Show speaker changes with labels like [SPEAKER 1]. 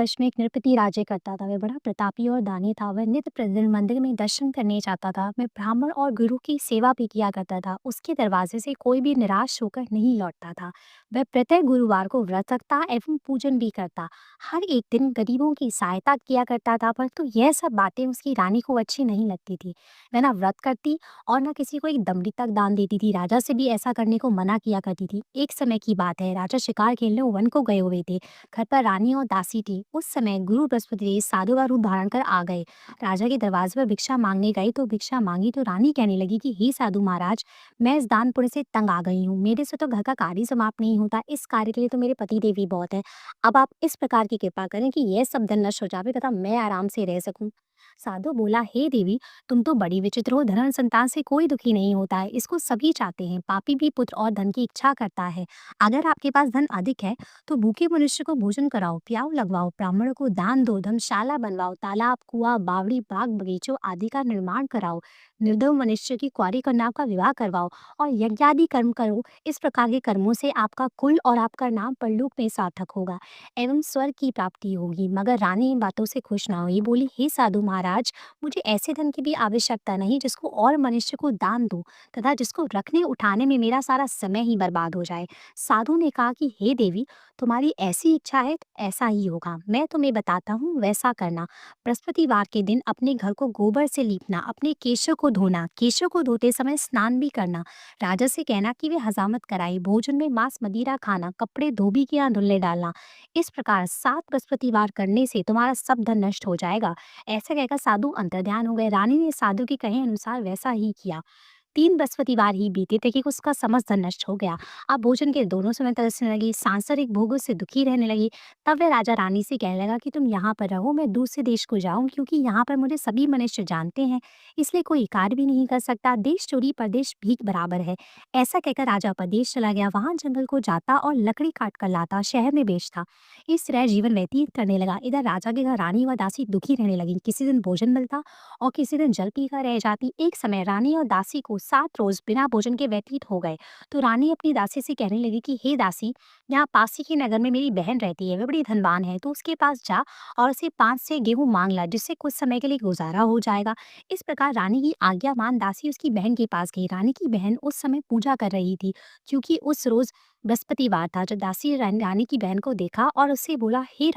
[SPEAKER 1] भारतवर्ष में एक नृपति राज्य करता था। वह बड़ा प्रतापी और दानी था। वह नित्य प्रतिदिन मंदिर में दर्शन करने जाता था। वह ब्राह्मण और गुरु की सेवा भी किया करता था। उसके दरवाजे से कोई भी निराश होकर नहीं लौटता था। वह प्रत्येक गुरुवार को व्रत रखता एवं पूजन भी करता। हर एक दिन गरीबों की सहायता किया करता था, परंतु यह सब बातें उसकी रानी को अच्छी नहीं लगती थी। वह ना व्रत करती और ना किसी को एक दमड़ी तक दान देती थी। राजा से भी ऐसा करने को मना किया करती थी। एक समय की बात है, राजा शिकार खेलने वन को गए हुए थे। घर पर रानी और दासी थी। उस समय गुरु बृहस्पति साधु का रूप धारण कर आ गए। राजा के दरवाजे पर भिक्षा मांगने गए तो भिक्षा मांगी तो रानी कहने लगी कि हे साधु महाराज, मैं इस दान पुण्य से तंग आ गई हूँ। मेरे से तो घर का कार्य समाप्त नहीं होता। इस कार्य के लिए तो मेरे पति देव ही बहुत है। अब आप इस प्रकार की कृपा करें कि यह सब धन नष्ट हो जावे तथा मैं आराम से रह सकूं। साधु बोला, हे देवी, तुम तो बड़ी विचित्र हो। धन संतान से कोई दुखी नहीं होता है, इसको सभी चाहते हैं। पापी भी पुत्र और धन की इच्छा करता है। अगर आपके पास धन अधिक है तो भूखे मनुष्य को भोजन कराओ, प्याऊ लगवाओ, ब्राह्मणों को दान दो, धर्मशाला बनवाओ, तालाब, कुआं, बावड़ी, बाग, बगीचों आदि का निर्माण कराओ, निर्धव मनुष्य की कुंवारी कन्या का विवाह करवाओ और यज्ञादि कर्म करो। इस प्रकार के कर्मों से आपका कुल और आपका नाम परलोक में सार्थक होगा एवं स्वर्ग की प्राप्ति होगी। मगर रानी इन बातों से खुश ना हुई। बोली, हे साधु महाराज, मुझे ऐसे धन की भी आवश्यकता नहीं जिसको और मनुष्य को दान दूं तथा जिसको रखने उठाने में मेरा सारा समय ही बर्बाद हो जाए। साधु ने कहा कि हे देवी, तुम्हारी ऐसी इच्छा है तो ऐसा ही होगा। मैं तुम्हें बताता हूँ, वैसा करना। बृहस्पतिवार के दिन अपने घर को गोबर से लीपना, अपने केशों को धोना, केशों को धोते समय स्नान भी करना। राजा से कहना कि वे हजामत कराए, भोजन में मांस मदिरा खाना, कपड़े धोबी के यहाँ धुलने डालना। इस प्रकार 7 बृहस्पतिवार करने से तुम्हारा सब धन नष्ट हो जाएगा। ऐसा कहकर साधु अंतर्ध्यान हो गए। रानी ने साधु के कहे अनुसार वैसा ही किया। 3 बृहस्पतिवार ही बीते थे कि उसका समस्त धन नष्ट हो गया। अब भोजन के दोनों समय तरसने लगी, सांसारिक भोगों से दुखी रहने लगी। तब वह राजा रानी से कहने लगा कि तुम यहाँ पर रहो, मैं दूसरे देश को जाऊं, क्योंकि यहाँ पर मुझे सभी मनुष्य जानते हैं, इसलिए कोई कार्य भी नहीं कर सकता। देश चोरी परदेश भीख बराबर है। ऐसा कहकर राजा परदेश चला गया। वहां जंगल को जाता और लकड़ी काट कर लाता, शहर में बेचता। इस तरह जीवन व्यतीत करने लगा। इधर राजा के घर रानी व दासी दुखी रहने लगी। किसी दिन भोजन मिलता और किसी दिन जल पीकर रह जाती। एक समय रानी और दासी को 7 रोज बिना भोजन के व्यतीत हो गए। तो रानी अपनी दासी से कहने लगी कि हे दासी, यहाँ पास ही के नगर में मेरी बहन रहती है, वह बड़ी धनवान है, तो उसके पास जा और उसे 5 से गेहूं मांग ला, जिससे कुछ समय के लिए गुजारा हो जाएगा। इस प्रकार रानी की आज्ञा मान दासी उसकी बहन के पास गई। रानी की बहन उस समय पूजा कर रही थी, क्योंकि उस रोज बृहस्पतिवार था। जब दासी रानी की बहन को देखा और उससे बोला, हे